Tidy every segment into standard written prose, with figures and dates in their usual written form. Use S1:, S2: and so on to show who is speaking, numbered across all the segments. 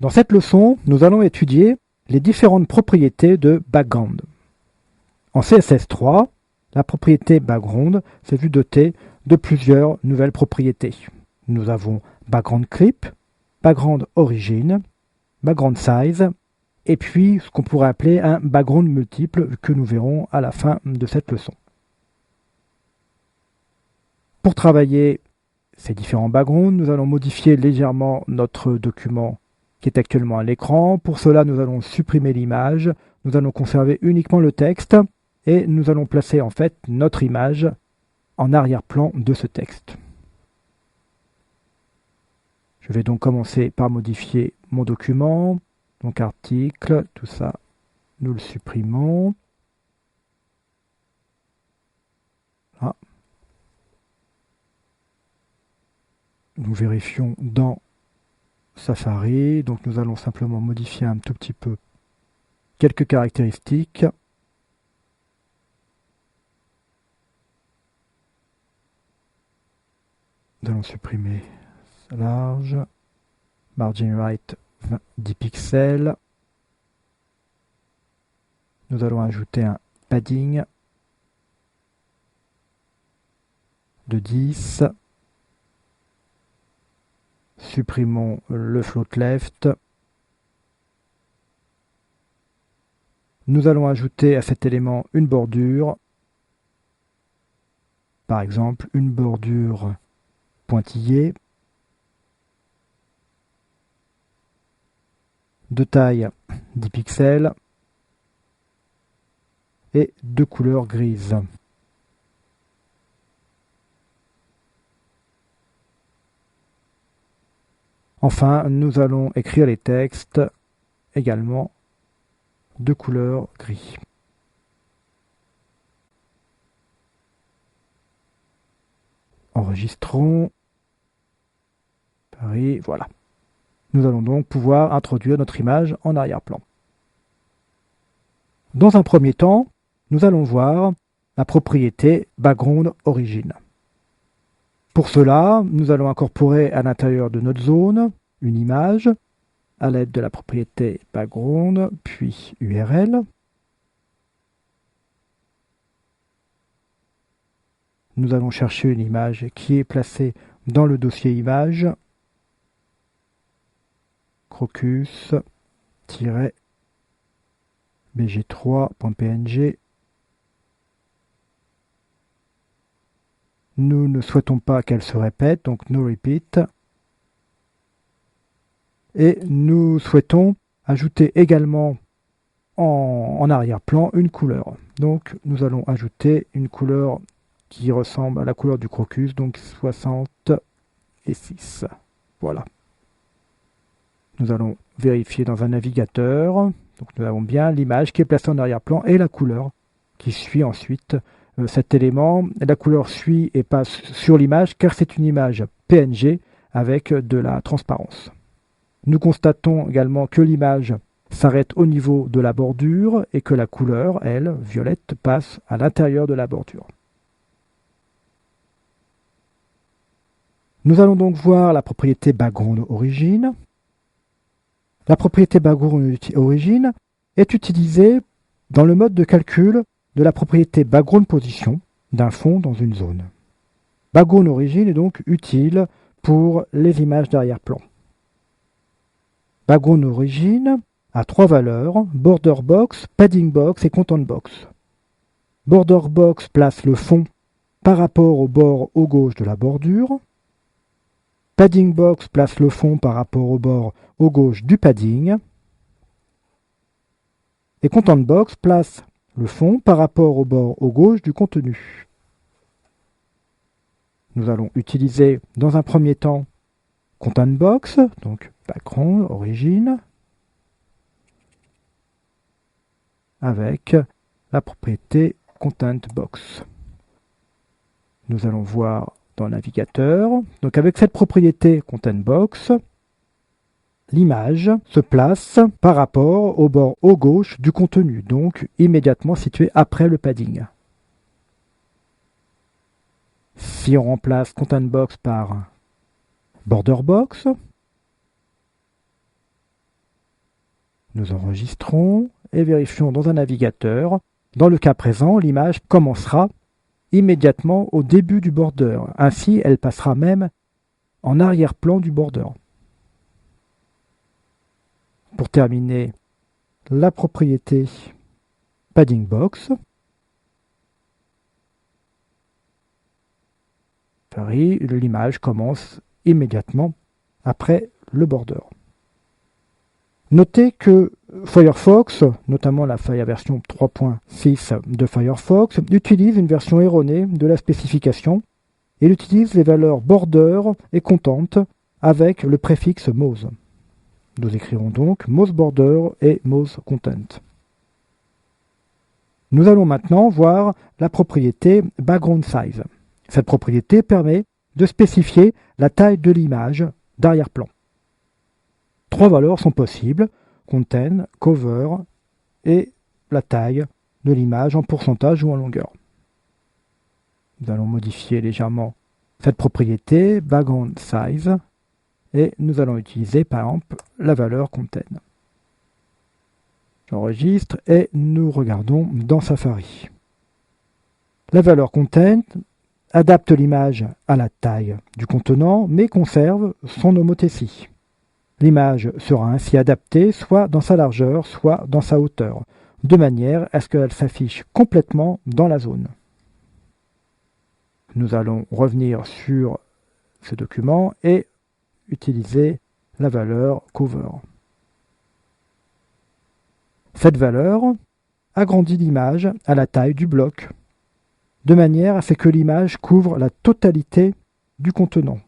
S1: Dans cette leçon, nous allons étudier les différentes propriétés de background. En CSS3, la propriété background s'est vue dotée de plusieurs nouvelles propriétés. Nous avons background clip, background origin, background size, et puis ce qu'on pourrait appeler un background multiple que nous verrons à la fin de cette leçon. Pour travailler ces différents backgrounds, nous allons modifier légèrement notre document qui est actuellement à l'écran. Pour cela, nous allons supprimer l'image, nous allons conserver uniquement le texte et nous allons placer en fait notre image en arrière-plan de ce texte. Je vais donc commencer par modifier mon document, donc article, tout ça, nous le supprimons. Là. Nous vérifions dans Safari, donc nous allons simplement modifier un tout petit peu quelques caractéristiques. Nous allons supprimer large, margin right 10 pixels. Nous allons ajouter un padding de 10. Supprimons le float left. Nous allons ajouter à cet élément une bordure. Par exemple, une bordure pointillée. De taille 10 pixels. Et de couleur grise. Enfin, nous allons écrire les textes également de couleur gris. Enregistrons. Paris, voilà. Nous allons donc pouvoir introduire notre image en arrière-plan. Dans un premier temps, nous allons voir la propriété background origin. Pour cela, nous allons incorporer à l'intérieur de notre zone une image à l'aide de la propriété background, puis URL. Nous allons chercher une image qui est placée dans le dossier image, crocus-bg3.png. Nous ne souhaitons pas qu'elle se répète, donc no repeat. Et nous souhaitons ajouter également en arrière-plan une couleur. Donc nous allons ajouter une couleur qui ressemble à la couleur du crocus, donc 66. Voilà. Nous allons vérifier dans un navigateur. Donc nous avons bien l'image qui est placée en arrière-plan et la couleur qui suit ensuite cet élément. La couleur suit et passe sur l'image car c'est une image PNG avec de la transparence. Nous constatons également que l'image s'arrête au niveau de la bordure et que la couleur, elle, violette, passe à l'intérieur de la bordure. Nous allons donc voir la propriété background origin. La propriété background origin est utilisée dans le mode de calcul de la propriété background position d'un fond dans une zone. Background origin est donc utile pour les images d'arrière-plan. Background origin a trois valeurs, border box, padding box et content box. Border box place le fond par rapport au bord au gauche de la bordure. Padding box place le fond par rapport au bord au gauche du padding. Et content box place le fond par rapport au bord au gauche du contenu. Nous allons utiliser dans un premier temps content box, donc background, origin, avec la propriété content box. Nous allons voir dans le navigateur. Donc avec cette propriété content box, l'image se place par rapport au bord au gauche du contenu, donc immédiatement situé après le padding. Si on remplace content box par border box, Nous enregistrons et vérifions dans un navigateur. Dans le cas présent, l'image commencera immédiatement au début du border. Ainsi, elle passera même en arrière-plan du border. Pour terminer, la propriété padding box. L'image commence immédiatement après le border. Notez que Firefox, notamment la version 3.6 de Firefox, utilise une version erronée de la spécification. Il utilise les valeurs border et content avec le préfixe mouse. Nous écrirons donc mouse border et mouse content. Nous allons maintenant voir la propriété background size. Cette propriété permet de spécifier la taille de l'image d'arrière-plan. 3 valeurs sont possibles, content, cover et la taille de l'image en pourcentage ou en longueur. Nous allons modifier légèrement cette propriété background size et nous allons utiliser par exemple la valeur content. J'enregistre et nous regardons dans Safari. La valeur content adapte l'image à la taille du contenant mais conserve son homothétie. L'image sera ainsi adaptée soit dans sa largeur, soit dans sa hauteur, de manière à ce qu'elle s'affiche complètement dans la zone. Nous allons revenir sur ce document et utiliser la valeur cover. Cette valeur agrandit l'image à la taille du bloc, de manière à ce que l'image couvre la totalité du contenant.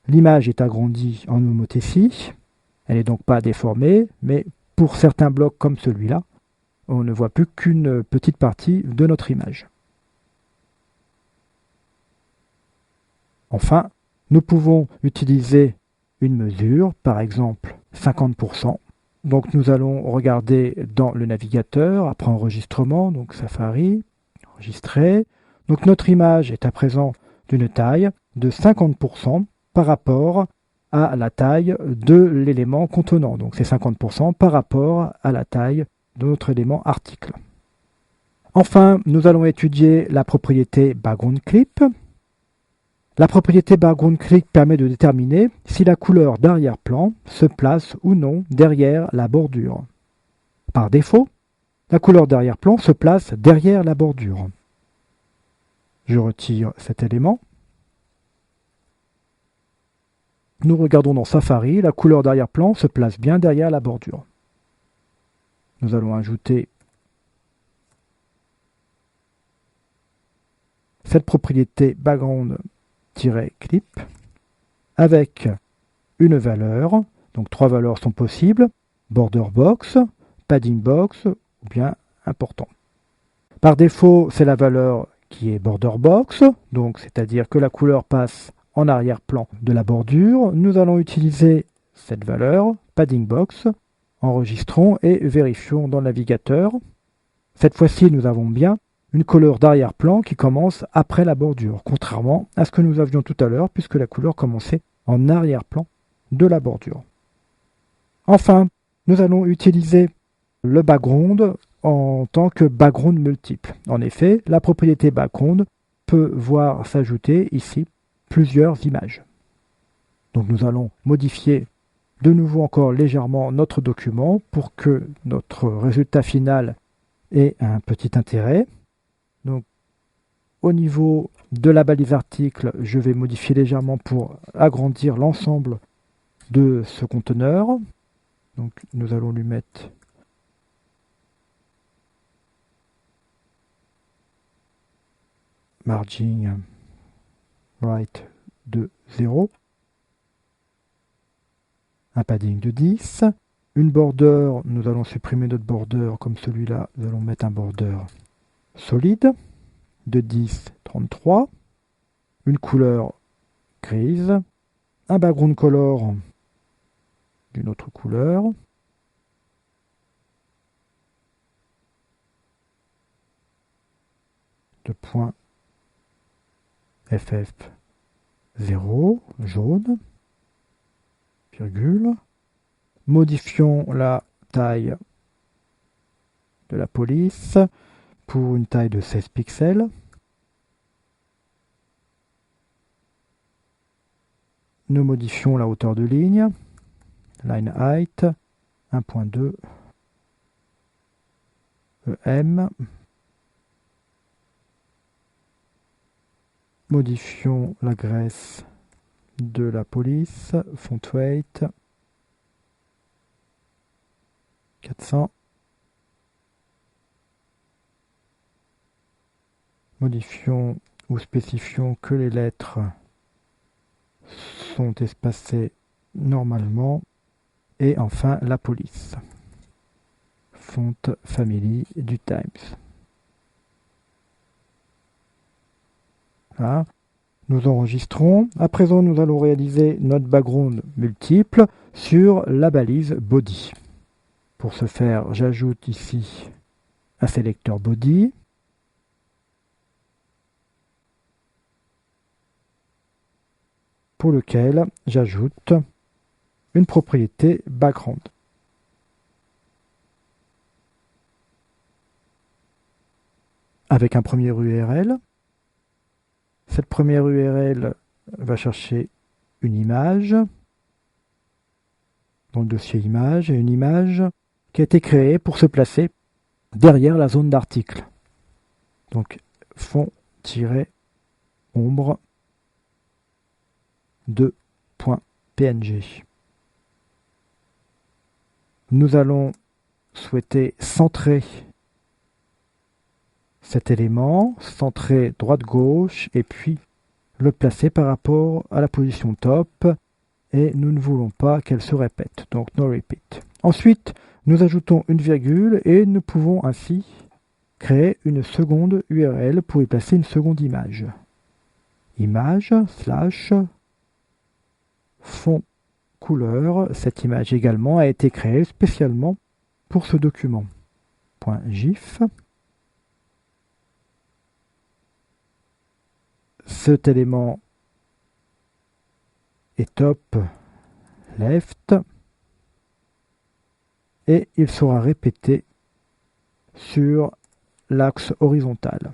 S1: L'image est agrandie en homothétie, elle n'est donc pas déformée, mais pour certains blocs comme celui-là, on ne voit plus qu'une petite partie de notre image. Enfin, nous pouvons utiliser une mesure, par exemple 50%. Donc nous allons regarder dans le navigateur, après enregistrement, donc Safari, enregistrer. Donc notre image est à présent d'une taille de 50% par rapport à la taille de l'élément contenant. Donc c'est 50% par rapport à la taille de notre élément article. Enfin, nous allons étudier la propriété background clip. La propriété background clip permet de déterminer si la couleur d'arrière-plan se place ou non derrière la bordure. Par défaut, la couleur d'arrière-plan se place derrière la bordure. Je retire cet élément. Nous regardons dans Safari, la couleur d'arrière-plan se place bien derrière la bordure. Nous allons ajouter cette propriété background-clip avec une valeur, donc 3 valeurs sont possibles, border box, padding box ou bien important. Par défaut, c'est la valeur qui est border box, donc c'est-à-dire que la couleur passe en arrière-plan de la bordure. Nous allons utiliser cette valeur, padding box, enregistrons et vérifions dans le navigateur. Cette fois-ci, nous avons bien une couleur d'arrière-plan qui commence après la bordure, contrairement à ce que nous avions tout à l'heure, puisque la couleur commençait en arrière-plan de la bordure. Enfin, nous allons utiliser le background en tant que background multiple. En effet, la propriété background peut voir s'ajouter ici plusieurs images. Donc nous allons modifier de nouveau encore légèrement notre document pour que notre résultat final ait un petit intérêt. Donc au niveau de la balise article, je vais modifier légèrement pour agrandir l'ensemble de ce conteneur. Donc nous allons lui mettre margin right de 0, un padding de 10, une border, nous allons supprimer notre border comme celui-là, nous allons mettre un border solide de 10, 33, une couleur grise, un background color d'une autre couleur, de point FF0, jaune, virgule. Modifions la taille de la police pour une taille de 16 pixels. Nous modifions la hauteur de ligne, line height, 1.2 EM. Modifions la graisse de la police, font weight, 400. Modifions ou spécifions que les lettres sont espacées normalement. Et enfin la police. Font family du Times. Là, nous enregistrons. À présent, nous allons réaliser notre background multiple sur la balise body. Pour ce faire, j'ajoute ici un sélecteur body. Pour lequel j'ajoute une propriété background. Avec un premier URL. Cette première URL va chercher une image dans le dossier image et une image qui a été créée pour se placer derrière la zone d'article. Donc fond-ombre de .png. Nous allons souhaiter centrer cet élément, centrer droite-gauche et puis le placer par rapport à la position top et nous ne voulons pas qu'elle se répète, donc no repeat. Ensuite, nous ajoutons une virgule et nous pouvons ainsi créer une seconde URL pour y placer une seconde image. Image / fond couleur. Cette image également a été créée spécialement pour ce document. .gif. Cet élément est top left et il sera répété sur l'axe horizontal.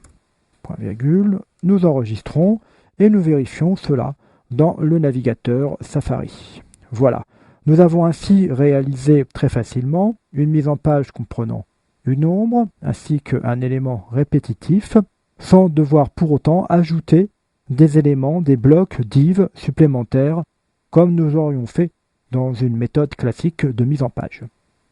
S1: Point virgule. Nous enregistrons et nous vérifions cela dans le navigateur Safari. Voilà, nous avons ainsi réalisé très facilement une mise en page comprenant une ombre ainsi qu'un élément répétitif sans devoir pour autant ajouter des éléments, des blocs div supplémentaires comme nous aurions fait dans une méthode classique de mise en page.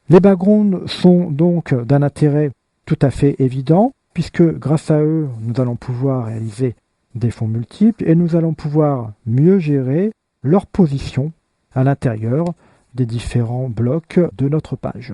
S1: Les backgrounds sont donc d'un intérêt tout à fait évident puisque grâce à eux, nous allons pouvoir réaliser des fonds multiples et nous allons pouvoir mieux gérer leur position à l'intérieur des différents blocs de notre page.